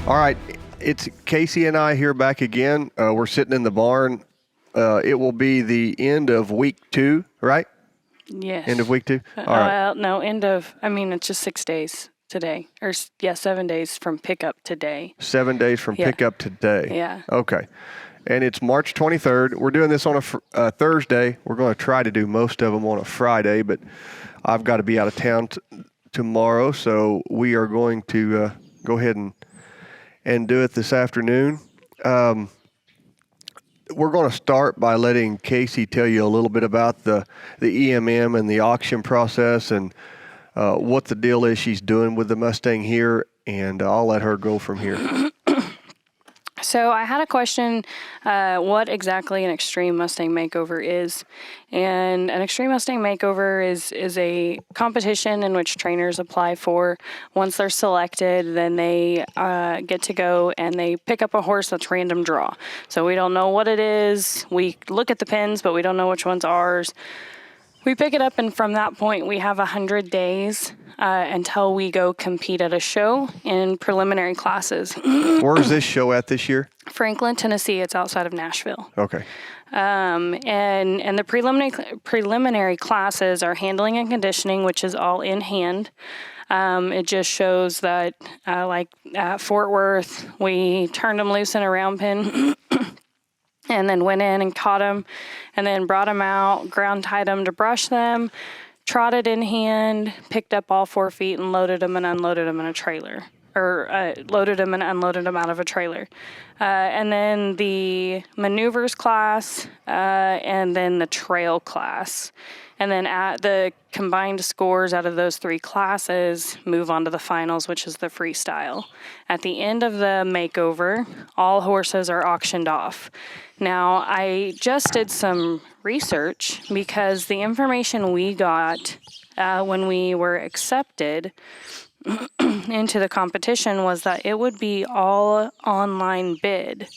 All right, it's Casey and I here back again. We're sitting in the barn. It will be the end of week 2, right? Yes. End of week 2? All right. No, it's just 6 days today. 7 days from pickup today. 7 days from pickup today. Yeah. Okay. And it's March 23rd. We're doing this on a Thursday. We're going to try to do most of them on a Friday, but I've got to be out of town tomorrow, so we are going to go ahead and do it this afternoon. We're going to start by letting Casey tell you a little bit about the EMM and the auction process and what the deal is she's doing with the Mustang here, and I'll let her go from here. So I had a question, what exactly an Extreme Mustang Makeover is. And an Extreme Mustang Makeover is a competition in which trainers apply for. Once they're selected, then they get to go and they pick up a horse that's random draw. So we don't know what it is. We look at the pins, but we don't know which one's ours. We pick it up, and from that point, we have 100 days until we go compete at a show in preliminary classes. Where is this show at this year? Franklin, Tennessee. It's outside of Nashville. Okay. And the preliminary classes are handling and conditioning, which is all in hand. It just shows that, like at Fort Worth, we turned them loose in a round pen. And then went in and caught them, and then brought them out, ground tied them to brush them, trotted in hand, picked up all 4 feet, and loaded them and unloaded them in a trailer, or loaded them and unloaded them out of a trailer. And then the maneuvers class, and then the trail class. And then at the combined scores out of those 3 classes move on to the finals, which is the freestyle. At the end of the makeover, all horses are auctioned off. Now, I just did some research because the information we got when we were accepted into the competition was that it would be all online bid.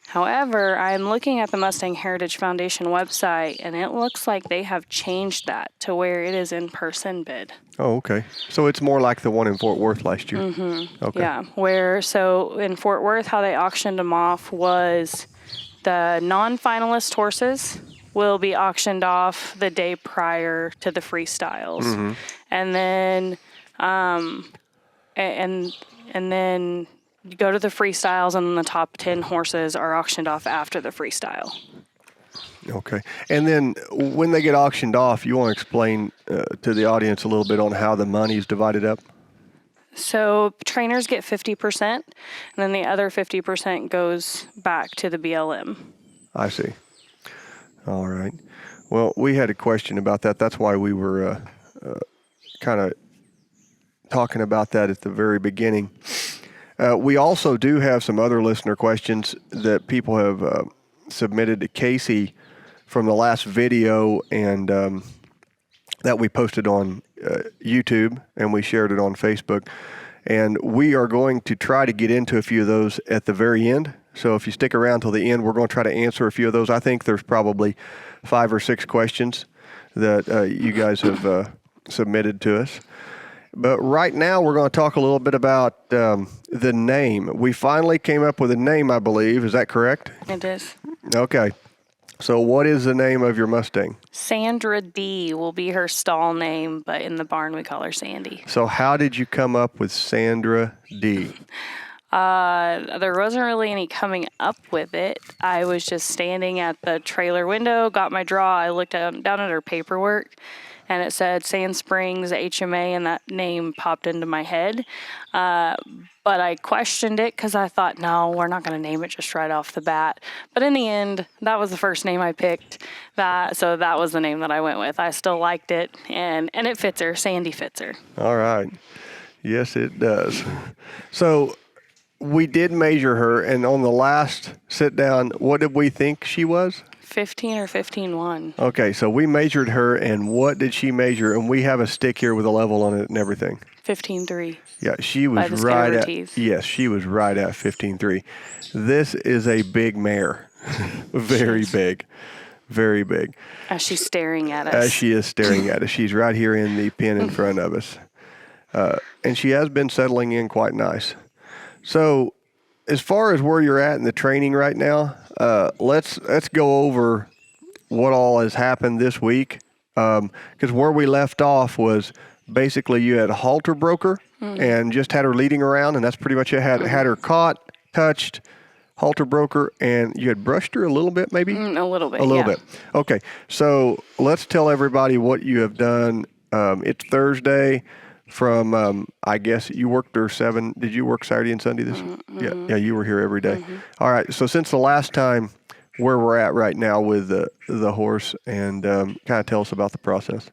However, I'm looking at the Mustang Heritage Foundation website, and it looks like they have changed that to where it is in-person bid. Oh, okay. So it's more like the one in Fort Worth last year. Mm-hmm. Okay. Yeah, so in Fort Worth, how they auctioned them off was the non-finalist horses will be auctioned off the day prior to the freestyles. Mm-hmm. And then and then you go to the freestyles, and then the top 10 horses are auctioned off after the freestyle. Okay. And then when they get auctioned off, you want to explain to the audience a little bit on how the money is divided up? So trainers get 50%, and then the other 50% goes back to the BLM. I see. All right. Well, we had a question about that. That's why we were kind of talking about that at the very beginning. We also do have some other listener questions that people have submitted to Casey from the last video, and that we posted on YouTube, and we shared it on Facebook. And we are going to try to get into a few of those at the very end. So if you stick around till the end, we're going to try to answer a few of those. I think there's probably 5 or 6 questions that you guys have submitted to us. But right now, we're going to talk a little bit about the name. We finally came up with a name, I believe. Is that correct? It is. Okay. So what is the name of your Mustang? Sandra Dee will be her stall name, but in the barn we call her Sandy. So how did you come up with Sandra Dee? There wasn't really any coming up with it. I was just standing at the trailer window, got my draw. I looked down at her paperwork, and it said Sand Springs HMA, and that name popped into my head. But I questioned it because I thought, no, we're not going to name it just right off the bat. But in the end, that was the first name I picked. So that was the name that I went with. I still liked it, and it fits her. Sandy fits her. All right. Yes, it does. So we did measure her, and on the last sit down, what did we think she was? 15 or 15.1. Okay, so we measured her, and what did she measure? And we have a stick here with a level on it and everything. 15.3. Yeah, she was right at. Yes, she was right at 15.3. This is a big mare, very big, very big. As she's staring at us. As she is staring at us, she's right here in the pen in front of us, and she has been settling in quite nice. So, as far as where you're at in the training right now, let's go over what all has happened this week. Because where we left off was basically you had a halter broker and just had her leading around, and that's pretty much it. Had her caught, touched, halter broker, and you had brushed her a little bit, maybe? A little bit. A little bit. Okay. So let's tell everybody what you have done. It's Thursday from, I guess you worked her 7. Did you work Saturday and Sunday this? Yeah, you were here every day. All right. So since the last time, where we're at right now with the horse, and kind of tell us about the process.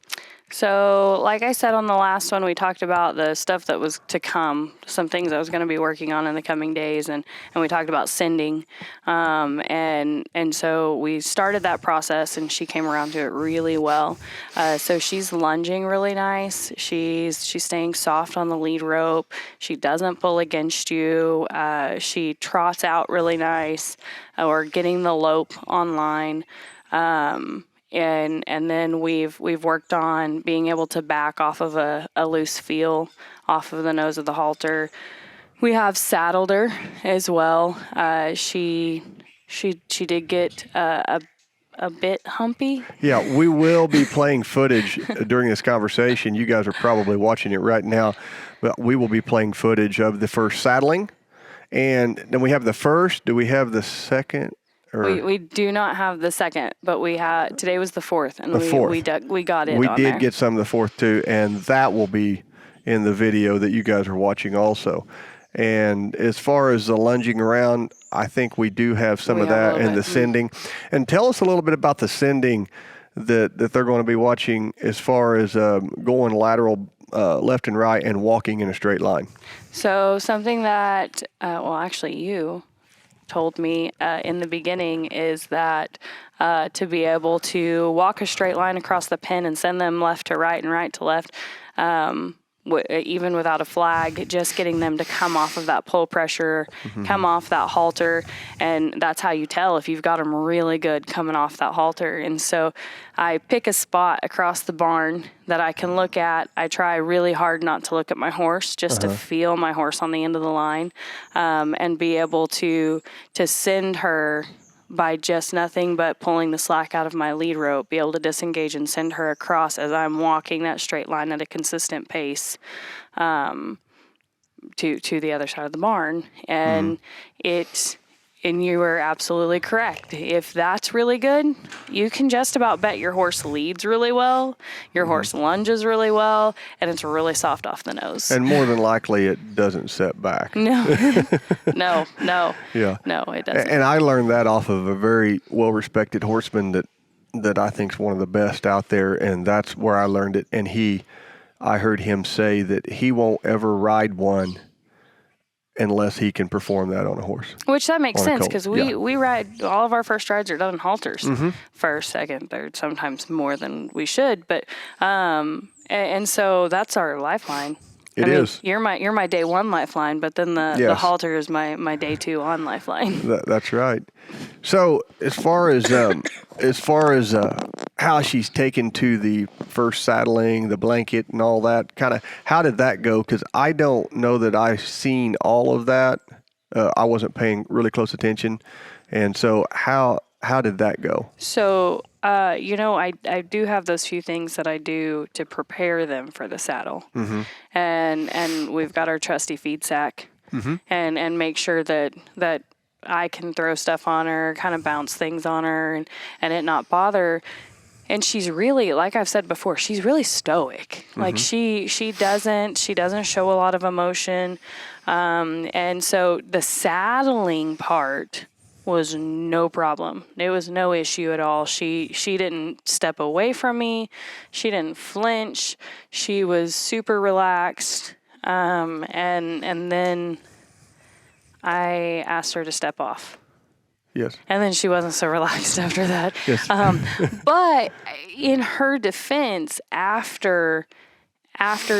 So, like I said on the last one, we talked about the stuff that was to come, some things I was going to be working on in the coming days, and we talked about sending, and so we started that process, and she came around to it really well. So she's lunging really nice. She's staying soft on the lead rope. She doesn't pull against you. She trots out really nice. We're getting the lope online. And then we've worked on being able to back off of a loose feel off of the nose of the halter. We have saddled her as well. She did get a bit humpy. Yeah, we will be playing footage during this conversation. You guys are probably watching it right now, but we will be playing footage of the first saddling. And then we have the first. Do we have the second? We do not have the second, but we had today was the fourth, and we got it. We on did there. get some of the fourth too, and that will be in the video that you guys are watching also. And as far as the lunging around, I think we do have some of that, and the sending. And tell us a little bit about the sending that they're going to be watching as far as going lateral left and right and walking in a straight line. So something that actually you told me in the beginning is that to be able to walk a straight line across the pen and send them left to right and right to left, even without a flag, just getting them to come off of that pull pressure, come off that halter, and that's how you tell if you've got them really good coming off that halter. And so I pick a spot across the barn that I can look at. I try really hard not to look at my horse, just to feel my horse on the end of the line, and be able to send her by just nothing but pulling the slack out of my lead rope, be able to disengage and send her across as I'm walking that straight line at a consistent pace to the other side of the barn. And and you were absolutely correct. If that's really good, you can just about bet your horse leads really well, your horse lunges really well, and it's really soft off the nose. And more than likely, it doesn't set back. No. Yeah. No, it doesn't. And I learned that off of a very well-respected horseman that I think is one of the best out there, and that's where I learned it. And I heard him say that he won't ever ride one unless he can perform that on a horse. Which that makes sense, because we ride, all of our first rides are done in halters. First, second, third, sometimes more than we should. But and so that's our lifeline. It is. You're my day one lifeline, but then the halter is my day two on lifeline. That's right. So as far as how she's taken to the first saddling, the blanket, and all that, kind of how did that go? Because I don't know that I've seen all of that. I wasn't paying really close attention, and so how did that go? So I do have those few things that I do to prepare them for the saddle, and we've got our trusty feed sack, and make sure that I can throw stuff on her, kind of bounce things on her, and it not bother. And she's really, like I've said before, she's really stoic. Like she doesn't show a lot of emotion, and so the saddling part was no problem. It was no issue at all. She didn't step away from me. She didn't flinch. She was super relaxed. And then I asked her to step off. Yes. And then she wasn't so relaxed after that. Yes. But in her defense, after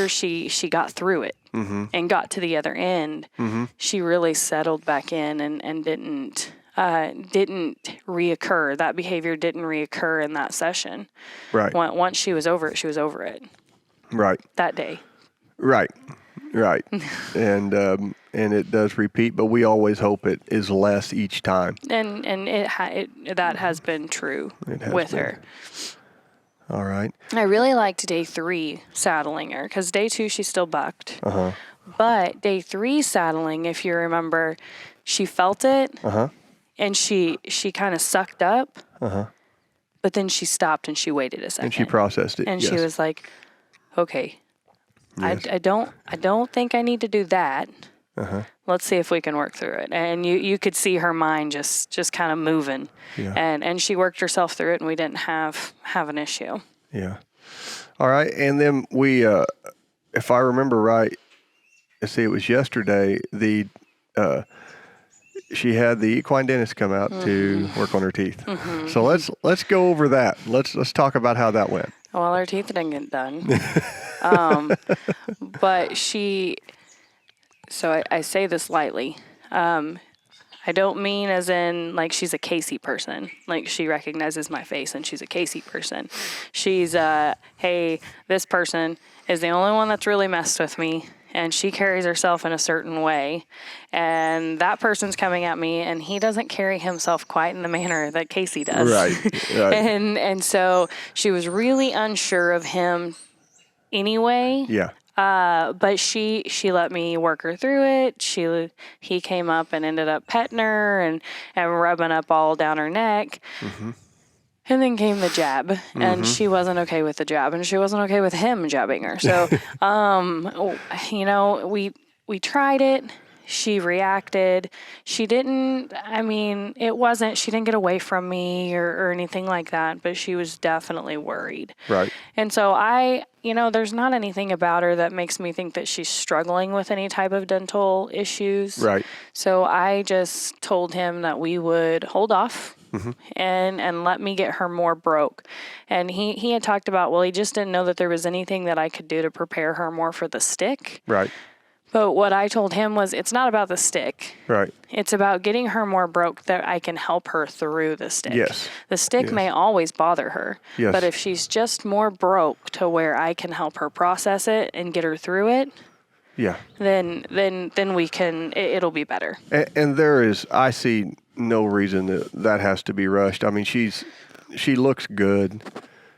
she got through it and got to the other end, she really settled back in and didn't reoccur. That behavior didn't reoccur in that session. Right. Once she was over it, she was over it. Right. That day. Right. Right. And it does repeat, but we always hope it is less each time. And that has been true It has with been. her. All right. I really liked day 3 saddling her because day 2 she still bucked. Uh-huh. But day 3 saddling, if you remember, she felt it Uh-huh. and she kind of sucked up. Uh-huh. But then she stopped and she waited a second. And she processed it. And yes. she was like, okay, Yes. I don't think I need to do that. Uh-huh. Let's see if we can work through it. And you could see her mind just kind of moving. Yeah. And she worked herself through it, and we didn't have an issue. Yeah. All right. And then we, if I remember right, let's see, it was yesterday, she had the equine dentist come out to work on her teeth. So let's go over that. Let's talk about how that went. Well, her teeth didn't get done. But so I say this lightly. I don't mean as in like she's a Casey person. Like she recognizes my face and she's a Casey person. She's hey, this person is the only one that's really messed with me. And she carries herself in a certain way. And that person's coming at me, and he doesn't carry himself quite in the manner that Casey does. Right. And so she was really unsure of him anyway. Yeah. But she let me work her through it. He came up and ended up petting her and rubbing up all down her neck. Mm-hmm. And then came the jab, and she wasn't okay with the jab, and she wasn't okay with him jabbing her. So, we tried it. She reacted. She didn't get away from me or anything like that, but she was definitely worried. Right. And so there's not anything about her that makes me think that she's struggling with any type of dental issues. Right. So I just told him that we would hold off. Mm-hmm. And let me get her more broke. And he had talked about, well, he just didn't know that there was anything that I could do to prepare her more for the stick. Right. But what I told him was, it's not about the stick. Right. It's about getting her more broke that I can help her through the stick. Yes. The stick may always bother her. Yes. But if she's just more broke to where I can help her process it and get her through it, yeah, then we can, it'll be better. And I see no reason that has to be rushed. I mean, she looks good.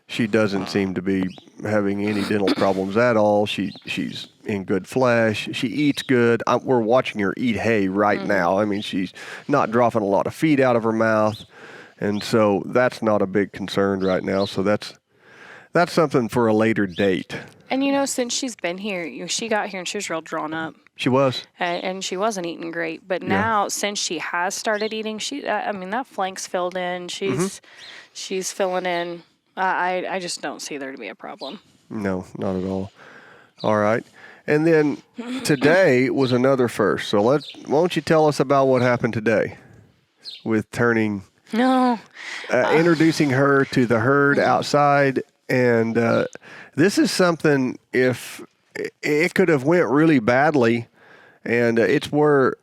She doesn't seem to be having any dental problems at all. She's in good flesh. She eats good. We're watching her eat hay right now. I mean, she's not dropping a lot of feed out of her mouth. And so that's not a big concern right now. So that's something for a later date. And, since she's been here, she got here and she was real drawn up. She was. And she wasn't eating great. But now, since she has started eating, that flank's filled in. She's filling in. I just don't see there to be a problem. No, not at all. All right. And then today was another first. So why don't you tell us about what happened today with turning... No. Introducing her to the herd outside. And this is something, if it could have went really badly, and it's where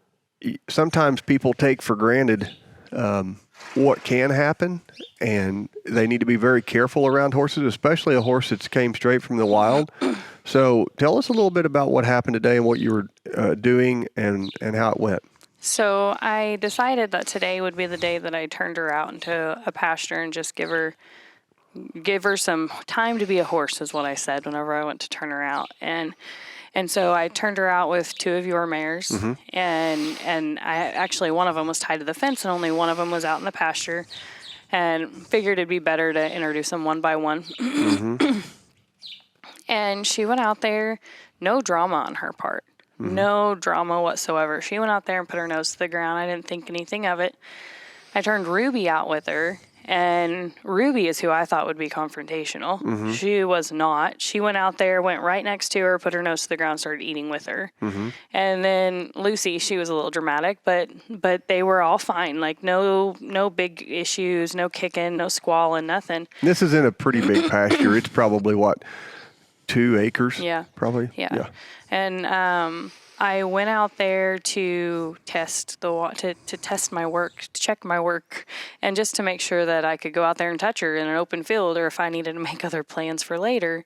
sometimes people take for granted what can happen, and they need to be very careful around horses, especially a horse that came straight from the wild. So tell us a little bit about what happened today and what you were doing and how it went. So I decided that today would be the day that I turned her out into a pasture and just give her some time to be a horse, is what I said whenever I went to turn her out. And so I turned her out with 2 of your mares, and I actually, one of them was tied to the fence and only one of them was out in the pasture, and figured it'd be better to introduce them one by one. And she went out there, no drama on her part. No drama whatsoever. She went out there and put her nose to the ground. I didn't think anything of it. I turned Ruby out with her, and Ruby is who I thought would be confrontational. She was not. She went out there, went right next to her, put her nose to the ground, started eating with her. And then Lucy, she was a little dramatic, but they were all fine. Like no big issues, no kicking, no squalling, nothing. This is in a pretty big pasture. It's probably 2 acres? Yeah. Probably? Yeah. And I went out there to test test my work, to check my work, and just to make sure that I could go out there and touch her in an open field, or if I needed to make other plans for later.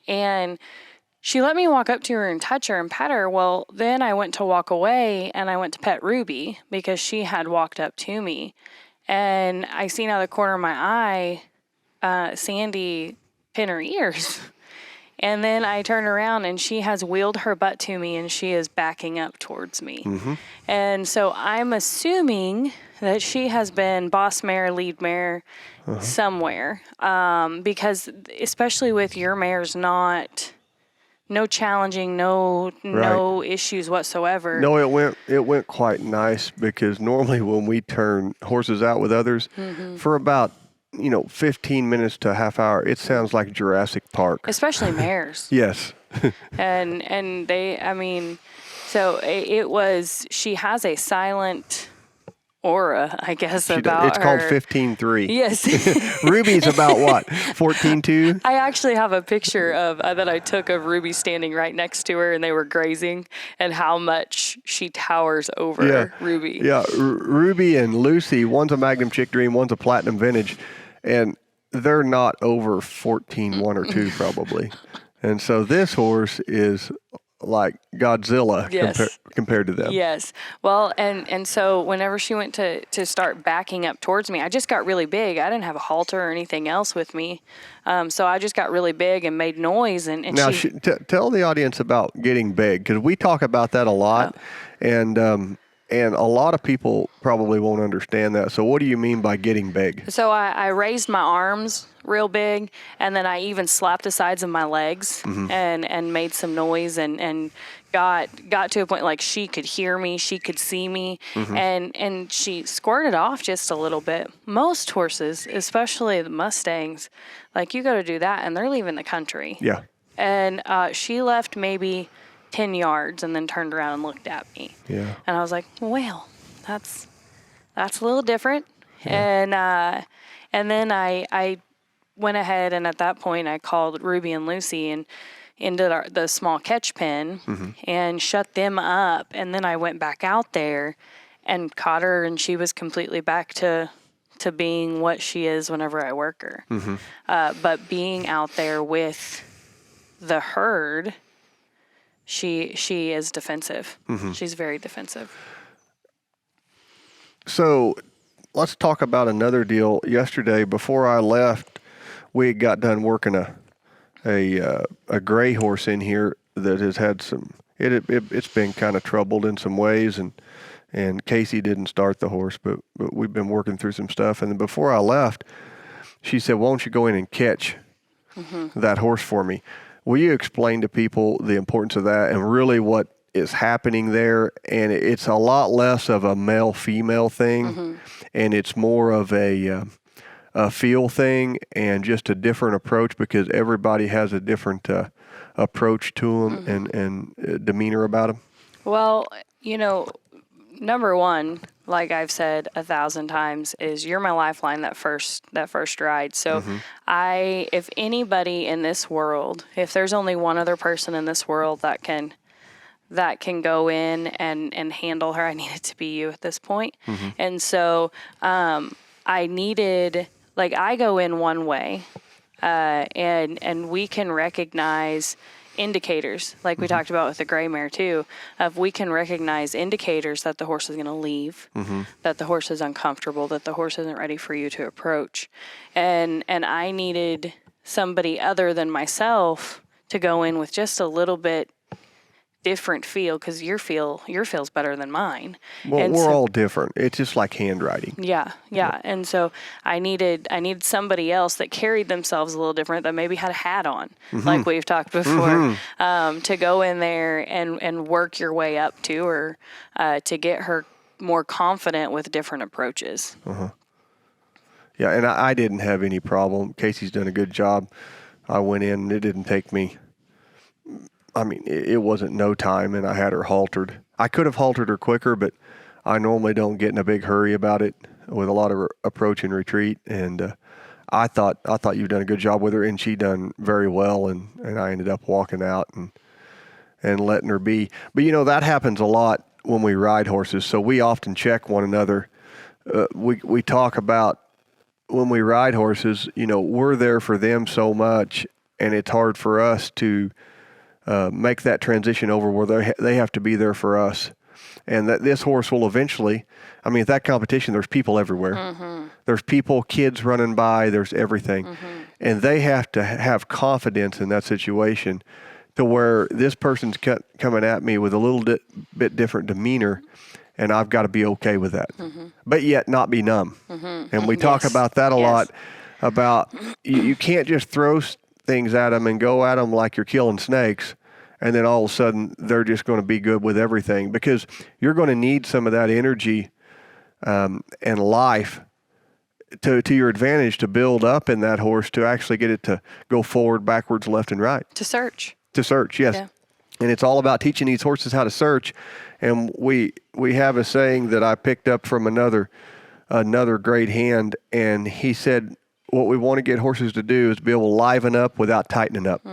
And she let me walk up to her and touch her and pet her. Well, then I went to walk away and I went to pet Ruby because she had walked up to me. And I seen out of the corner of my eye, Sandy pin her ears. And then I turn around and she has wheeled her butt to me and she is backing up towards me. And so I'm assuming that she has been boss mare, lead mare somewhere. Because especially with your mares no challenging, no issues whatsoever. No, it went quite nice because normally when we turn horses out with others for about 15 minutes to a half hour, it sounds like Jurassic Park. Especially mares. Yes. and they, I mean, so it was. She has a silent aura, I guess, about it's her. called 15-3. Yes. Ruby's about what? 14-2? I actually have a picture of that I took of Ruby standing right next to her, and they were grazing, and how much she towers over Ruby. Yeah, Ruby and Lucy, one's a Magnum Chick Dream, one's a Platinum Vintage, and they're not over 14-1 or 2 probably. And so this horse is like Godzilla compared to them. Yes. Well, and so whenever she went to start backing up towards me, I just got really big. I didn't have a halter or anything else with me. So I just got really big and made noise. And now, tell the audience about getting big, because we talk about that a lot. And a lot of people probably won't understand that. So what do you mean by getting big? So I raised my arms real big, and then I even slapped the sides of my legs and made some noise and got to a point like she could hear me, she could see me, and she squirted off just a little bit. Most horses, especially the Mustangs, like you got to do that, and they're leaving the country. Yeah. And she left maybe 10 yards and then turned around and looked at me. Yeah. And I was like, well, that's a little different. Yeah. And then I went ahead, and at that point I called Ruby and Lucy and into the small catch pen and shut them up. And then I went back out there and caught her, and she was completely back to being what she is whenever I work her. But being out there with the herd, she is defensive. She's very defensive. So let's talk about another deal. Yesterday, before I left, we got done working a gray horse in here that has had some. It's been kind of troubled in some ways, and Casey didn't start the horse, but we've been working through some stuff. And then before I left, she said, "Why don't you go in and catch that horse for me?" Will you explain to people the importance of that and really what is happening there? And it's a lot less of a male-female thing, and it's more of a feel thing and just a different approach, because everybody has a different approach to them and demeanor about them. Well, number one, like I've said 1,000 times, is you're my lifeline that first ride. So if anybody in this world, if there's only one other person in this world that can go in and handle her, I need it to be you at this point. And so I needed, like, I go in one way, and we can recognize indicators, like we talked about with the gray mare too, of we can recognize indicators that the horse is going to leave, that the horse is uncomfortable, that the horse isn't ready for you to approach. And I needed somebody other than myself to go in with just a little bit different feel, because your feel's better than mine. Well, and we're all different. It's just like handwriting. Yeah. And so I needed somebody else that carried themselves a little different, that maybe had a hat on, like we've talked before, to go in there and work your way up to her, to get her more confident with different approaches. Yeah, and I didn't have any problem. Casey's done a good job. I went in, and it didn't take me. I mean, it wasn't no time, and I had her haltered. I could have haltered her quicker, but I normally don't get in a big hurry about it with a lot of approach and retreat. And I thought you've done a good job with her, and she done very well. And I ended up walking out and letting her be. But that happens a lot when we ride horses. So we often check one another. We talk about when we ride horses. We're there for them so much, and it's hard for us to make that transition over where they have to be there for us. And that this horse will eventually, I mean, at that competition, there's people everywhere. There's people, kids running by, there's everything. And they have to have confidence in that situation to where this person's coming at me with a little bit different demeanor, and I've got to be okay with that. But yet not be numb. And we talk about that a lot, about you can't just throw things at them and go at them like you're killing snakes, and then all of a sudden they're just going to be good with everything, because you're going to need some of that energy and life to your advantage to build up in that horse to actually get it to go forward, backwards, left, and right. To search, yes. Yeah. And it's all about teaching these horses how to search. And we have a saying that I picked up from another great hand, and he said, what we want to get horses to do is be able to liven up without tightening up.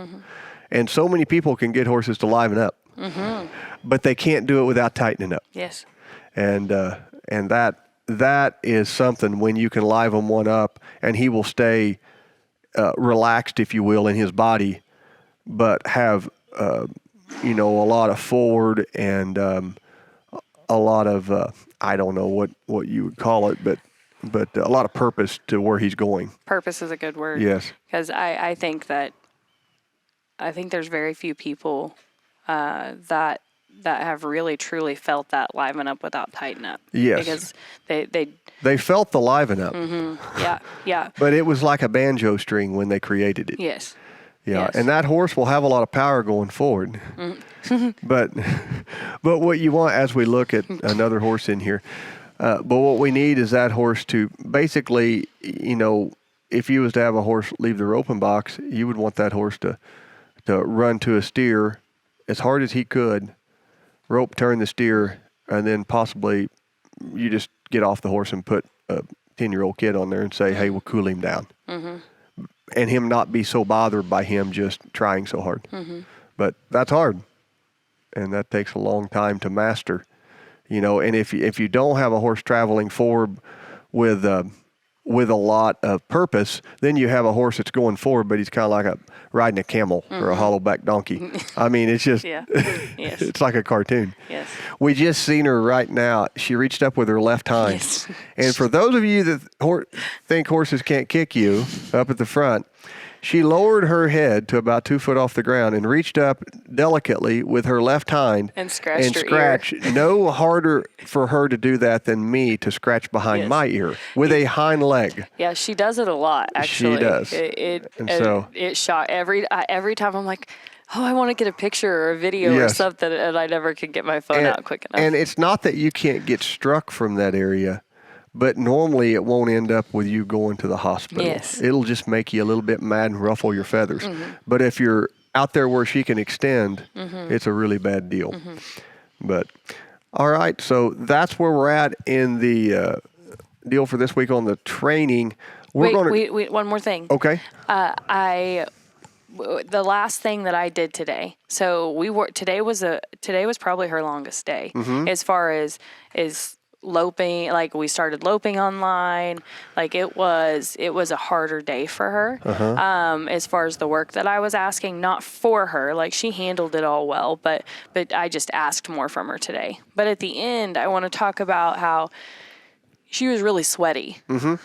And so many people can get horses to liven up, but they can't do it without tightening up. Yes. And that is something, when you can liven one up, and he will stay relaxed, if you will, in his body, but have a lot of forward and a lot of I don't know what you would call it, but a lot of purpose to where he's going. Purpose is a good word. Yes. Because I think there's very few people that have really truly felt that liven up without tighten up. Yes. Because they felt the liven up. Yeah. But it was like a banjo string when they created it. Yes. Yeah. Yes. And that horse will have a lot of power going forward. But what you want, as we look at another horse in here, but what we need is that horse to basically, if you was to have a horse leave the roping box, you would want that horse to run to a steer as hard as he could, rope turn the steer, and then possibly you just get off the horse and put a 10-year-old kid on there and say, hey, we'll cool him down. And him not be so bothered by him just trying so hard. But that's hard. And that takes a long time to master. And if you don't have a horse traveling forward with a lot of purpose, then you have a horse that's going forward, but he's kind of like riding a camel or a hollowback donkey. I mean, it's just, it's like a cartoon. Yes. We just seen her right now. She reached up with her left hind. Yes. And for those of you that think horses can't kick you up at the front, she lowered her head to about 2 foot off the ground and reached up delicately with her left hind and scratched her ear. No harder for her to do that than me to scratch behind my ear with a hind leg. Yeah, she does it a lot, actually. She does. It shot every time. I'm like, oh, I want to get a picture or a video or something, and I never could get my phone out quick enough. And it's not that you can't get struck from that area, but normally it won't end up with you going to the hospital. Yes. It'll just make you a little bit mad and ruffle your feathers. But if you're out there where she can extend, it's a really bad deal. But, all right, so that's where we're at in the deal for this week on the training. Wait, one more thing. Okay. The last thing that I did today. So today was probably her longest day as far as loping. Like, we started loping online. Like, it was a harder day for her. As far as the work that I was asking, not for her, like, she handled it all well, but I just asked more from her today. But at the end, I want to talk about how she was really sweaty,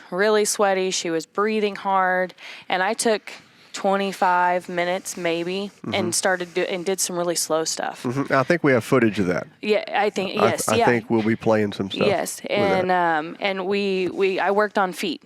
really sweaty. She was breathing hard, and I took 25 minutes maybe and did some really slow stuff. I think we have footage of that. Yeah, I think, yes. I think we'll be playing some stuff. Yes, and I worked on feet.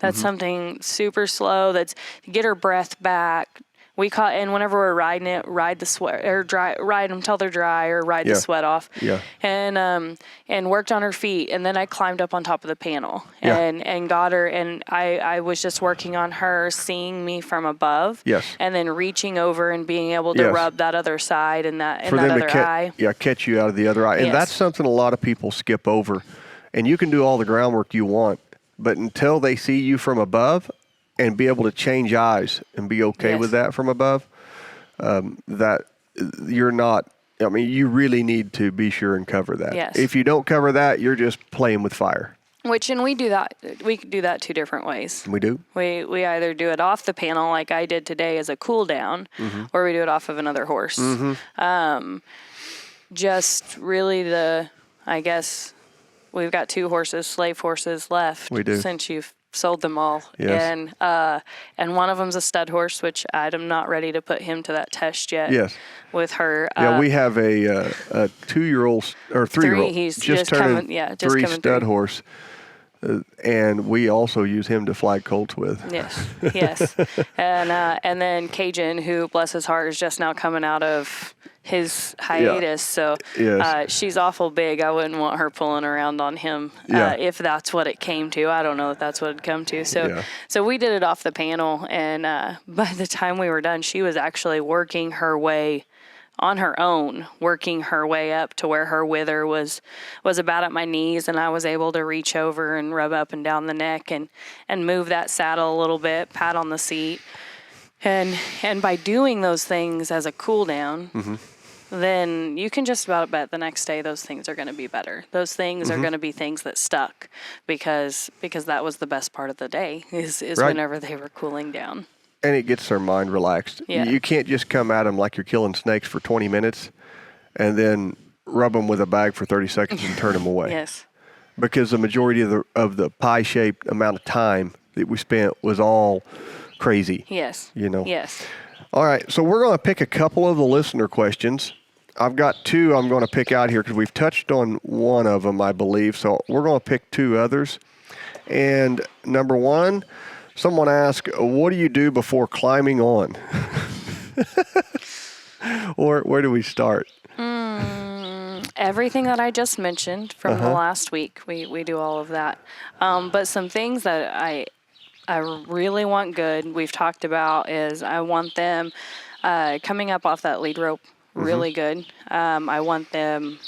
That's something super slow. That's to get her breath back. And whenever we're riding it, ride the sweat or ride them till they're dry, or ride the sweat off. Yeah. And worked on her feet, and then I climbed up on top of the panel and got her. And I was just working on her seeing me from above. Yes. And then reaching over and being able to rub that other side and that other eye. Yeah, catch you out of the other eye. And that's something a lot of people skip over. And you can do all the groundwork you want, but until they see you from above and be able to change eyes and be okay with that from above, that you're not, you really need to be sure and cover that. Yes. If you don't cover that, you're just playing with fire. and we do that two different ways. We do? We either do it off the panel like I did today as a cool down, or we do it off of another horse. Just really I guess we've got 2 horses, slave horses left. We do. Since you've sold them all. Yes. And one of them's a stud horse, which I'm not ready to put him to that test yet. Yes. With her. Yeah, we have a 2-year-old or 3-year-old. He's just coming, turning just 3 coming stud through. horse. And we also use him to flag colts with. Yes. And then Cajun, who, bless his heart, is just now coming out of his hiatus. So she's awful big. I wouldn't want her pulling around on him if that's what it came to. I don't know if that's what it'd come to. So we did it off the panel. And by the time we were done, she was actually working her way on her own, working her way up to where her wither was about at my knees, and I was able to reach over and rub up and down the neck and move that saddle a little bit, pat on the seat. And by doing those things as a cool down, then you can just about bet the next day those things are going to be better. Those things are going to be things that stuck because that was the best part of the day is right. whenever they were cooling down. And it gets their mind relaxed. Yeah. You can't just come at them like you're killing snakes for 20 minutes and then rub them with a bag for 30 seconds and turn them away. Yes. Because the majority of the pie-shaped amount of time that we spent was all crazy. Yes. Yes. All right. So we're going to pick a couple of the listener questions. I've got 2 I'm going to pick out here because we've touched on one of them, I believe. So we're going to pick 2 others. And number 1, someone asked, what do you do before climbing on? Or where do we start? Everything that I just mentioned from the last week, we do all of that. But some things that I really want good, we've talked about, is I want them coming up off that lead rope really good. I want them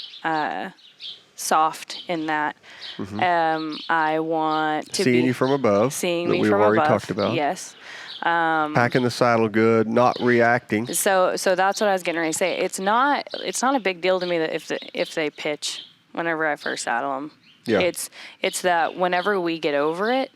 soft in that. I want to seeing you from above. Seeing me we've from already above. talked about. Yes. Packing the saddle good, not reacting. So that's what I was getting ready to say. It's not a big deal to me that if they pitch whenever I first saddle them. Yeah. It's that whenever we get over it,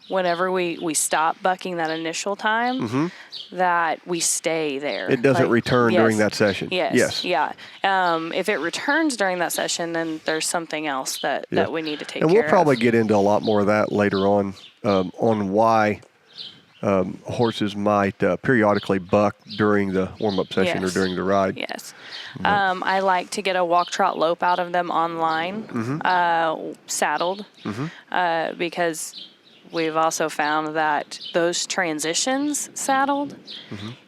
whenever we stop bucking that initial time, that we stay there. It doesn't return during that session. Yes. Yeah. If it returns during that session, then there's something else that we need to take care of. And we'll probably get into a lot more of that later on why horses might periodically buck during the warm-up session or during the ride. Yes. I like to get a walk, trot, lope out of them online, saddled, because we've also found that those transitions saddled,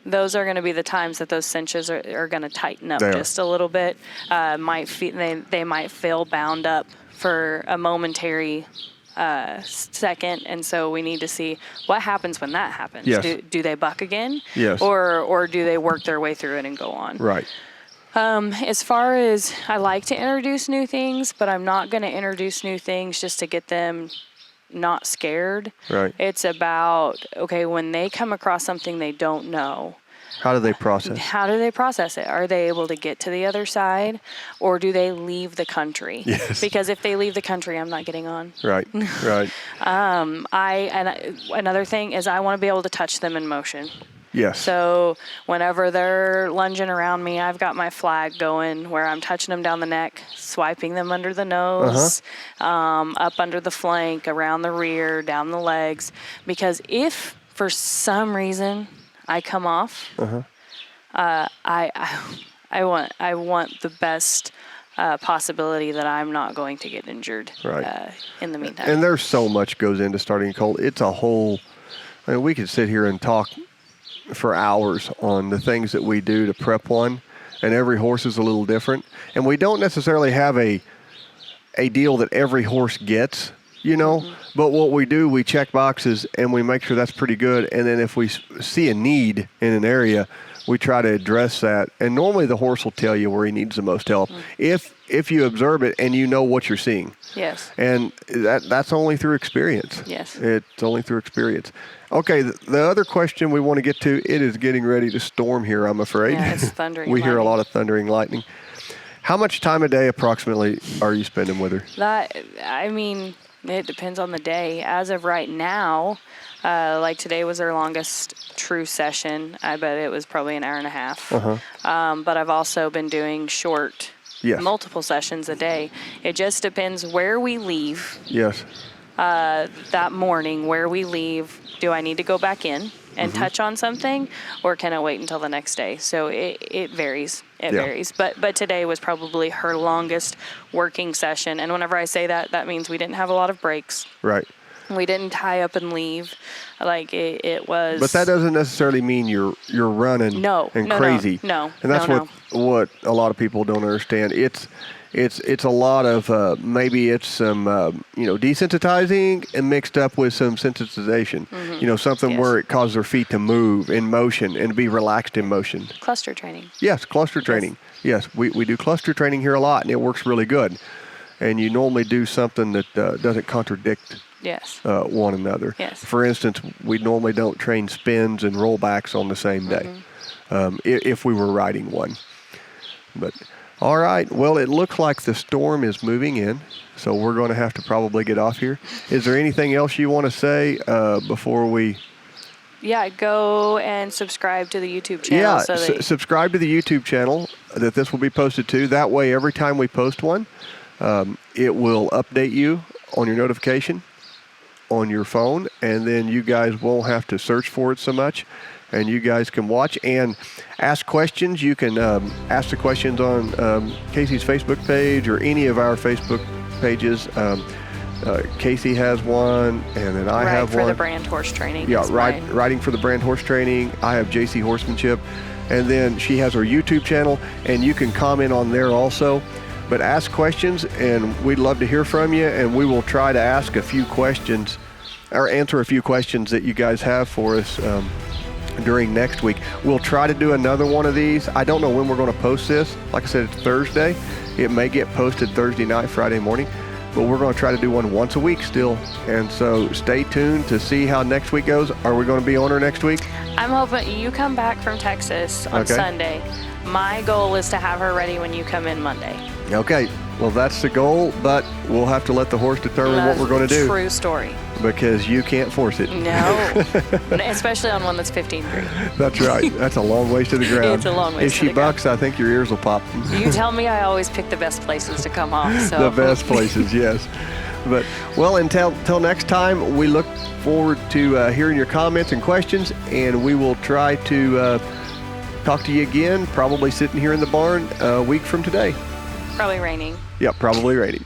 those are going to be the times that those cinches are going to tighten up just a little bit. They might feel bound up for a momentary second, and so we need to see what happens when that happens. Yes. Do they buck again? Yes. Or do they work their way through it and go on? Right. As far as I like to introduce new things, but I'm not going to introduce new things just to get them not scared. Right. It's about, okay, when they come across something they don't know, how do they process? How do they process it? Are they able to get to the other side, or do they leave the country? Yes. Because if they leave the country, I'm not getting on. Right. Right. Another thing is I want to be able to touch them in motion. Yes. So whenever they're lunging around me, I've got my flag going where I'm touching them down the neck, swiping them under the nose, up under the flank, around the rear, down the legs. Because if for some reason I come off, I want the best possibility that I'm not going to get injured in the meantime. And there's so much goes into starting a colt. It's a whole. I mean, we could sit here and talk for hours on the things that we do to prep one, and every horse is a little different, and we don't necessarily have a deal that every horse gets, but what we do, we check boxes and we make sure that's pretty good, and then if we see a need in an area, we try to address that, and normally the horse will tell you where he needs the most help if you observe it and you know what you're seeing. Yes. And that's only through experience. Yes. It's only through experience. Okay, the other question we want to get to, it is getting ready to storm here, I'm afraid. Yeah, it's thundering. We hear a lot of thundering lightning. How much time a day approximately are you spending with her? It depends on the day. As of right now, like today was our longest true session. I bet it was probably an hour and a half. But I've also been doing short, Yes. multiple sessions a day. It just depends where we leave Yes. that morning, where we leave. Do I need to go back in and touch on something, or can I wait until the next day? So it varies. It Yeah. varies. But today was probably her longest working session. And whenever I say that, that means we didn't have a lot of breaks. Right. We didn't tie up and leave. Like it was. But that doesn't necessarily mean you're running No, and no, crazy. no, And that's no. what a lot of people don't understand. It's a lot of maybe it's some desensitizing and mixed up with some sensitization. Something Yes. where it causes their feet to move in motion and be relaxed in motion. Cluster training. Yes, cluster training. Yes, we do cluster training here a lot, and it works really good. And you normally do something that doesn't contradict Yes. one another. Yes. For instance, we normally don't train spins and rollbacks on the same day if we were riding one. But all right, well, it looks like the storm is moving in, so we're going to have to probably get off here. Is there anything else you want to say before we? Yeah, go and subscribe to the YouTube channel. Yeah, So that subscribe to the YouTube channel that this will be posted to. That way, every time we post one, it will update you on your notification on your phone, and then you guys won't have to search for it so much, and you guys can watch and ask questions. You can ask the questions on Casey's Facebook page or any of our Facebook pages. Casey has one, and then I have for one. the brand horse training. Yeah, is mine. riding for the brand horse training. I have JC Horsemanship, and then she has her YouTube channel, and you can comment on there also. But ask questions, and we'd love to hear from you, and we will try to ask a few questions or answer a few questions that you guys have for us during next week. We'll try to do another one of these. I don't know when we're going to post this. Like I said, it's Thursday. It may get posted Thursday night, Friday morning, but we're going to try to do one once a week still. And so stay tuned to see how next week goes. Are we going to be on her next week? I'm hoping you come back from Texas on Okay. Sunday. My goal is to have her ready when you come in Monday. Okay. Well, that's the goal, but we'll have to let the horse determine what we're going to do. True story. Because you can't force it. No, especially on one that's 15.3. That's right. That's a long ways to the ground. It's a long ways If to she the ground. bucks, I think your ears will pop. You tell me I always pick the best places to come off. So The best places, yes. But, well, until next time, we look forward to hearing your comments and questions, and we will try to talk to you again, probably sitting here in the barn a week from today. Probably raining. Yep, probably raining.